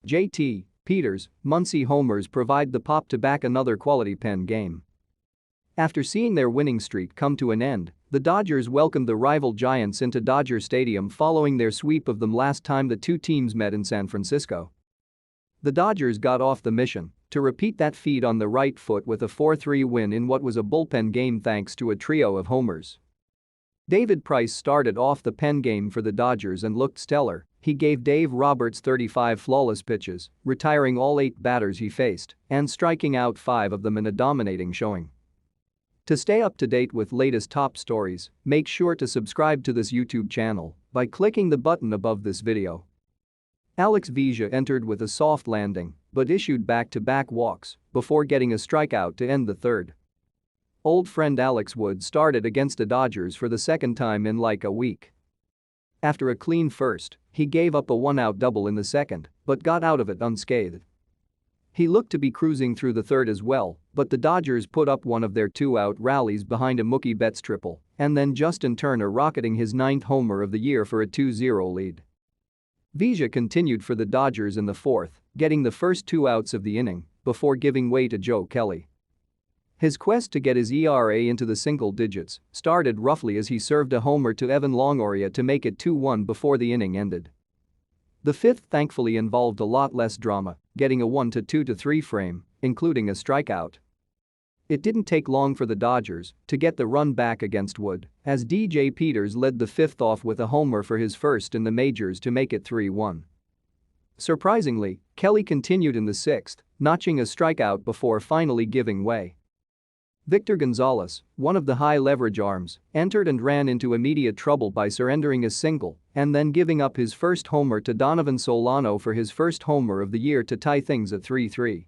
JT, Peters, Muncy homers provide the pop to back another quality pen game. After seeing their winning streak come to an end, the Dodgers welcomed the rival Giants into Dodger Stadium following their sweep of them last time the two teams met in San Francisco. The Dodgers got off the mission to repeat that feat on the right foot with a 4-3 win in what was a bullpen game thanks to a trio of homers. David Price started off the pen game for the Dodgers and looked stellar. He gave Dave Roberts 35 flawless pitches, retiring all 8 batters he faced and striking out 5 of them in a dominating showing. To stay up to date with latest top stories, make sure to subscribe to this YouTube channel by clicking the button above this video. Alex Vesia entered with a soft landing but issued back-to-back walks before getting a strikeout to end the third. Old friend Alex Wood started against the Dodgers for the second time in like a week. After a clean first, he gave up a one-out double in the second but got out of it unscathed. He looked to be cruising through the third as well, but the Dodgers put up one of their 2-out rallies behind a Mookie Betts triple and then Justin Turner rocketing his 9th homer of the year for a 2-0 lead. Vesia continued for the Dodgers in the fourth, getting the first 2 outs of the inning before giving way to Joe Kelly. His quest to get his ERA into the single digits started roughly as he served a homer to Evan Longoria to make it 2-1 before the inning ended. The fifth thankfully involved a lot less drama, getting a 1-2-3 frame, including a strikeout. It didn't take long for the Dodgers to get the run back against Wood, as DJ Peters led the fifth off with a homer for his first in the majors to make it 3-1. Surprisingly, Kelly continued in the sixth, notching a strikeout before finally giving way. Victor Gonzalez, one of the high-leverage arms, entered and ran into immediate trouble by surrendering a single and then giving up his first homer to Donovan Solano for his first homer of the year to tie things at 3-3.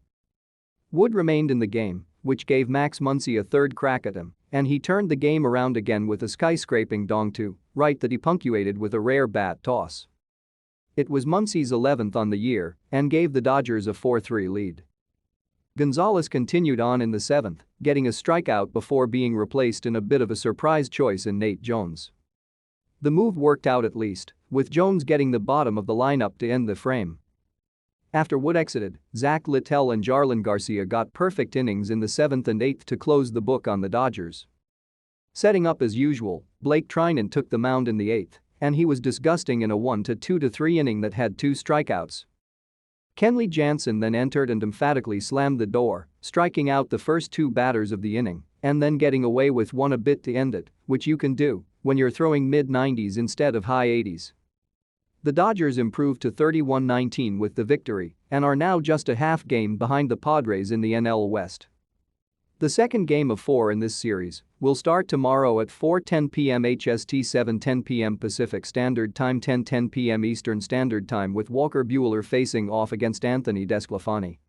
Wood remained in the game, which gave Max Muncy a third crack at him, and he turned the game around again with a skyscraping dong to right that he punctuated with a rare bat toss. It was Muncy's 11th on the year and gave the Dodgers a 4-3 lead. Gonzalez continued on in the seventh, getting a strikeout before being replaced in a bit of a surprise choice in Nate Jones. The move worked out at least, with Jones getting the bottom of the lineup to end the frame. After Wood exited, Zach Littell and Jarlin Garcia got perfect innings in the 7th and 8th to close the book on the Dodgers. Setting up as usual, Blake Trinan took the mound in the 8th, and he was disgusting in a 1-2-3 inning that had 2 strikeouts. Kenley Jansen then entered and emphatically slammed the door, striking out the first 2 batters of the inning and then getting away with one a bit to end it, which you can do when you're throwing mid-90s instead of high 80s. The Dodgers improved to 31-19 with the victory and are now just a half game behind the Padres in the NL West. The second game of 4 in this series will start tomorrow at 4:10 p.m. HST, 7:10 p.m. Pacific Standard Time, 10:10 p.m. Eastern Standard Time, with Walker Buehler facing off against Anthony DeSclafani.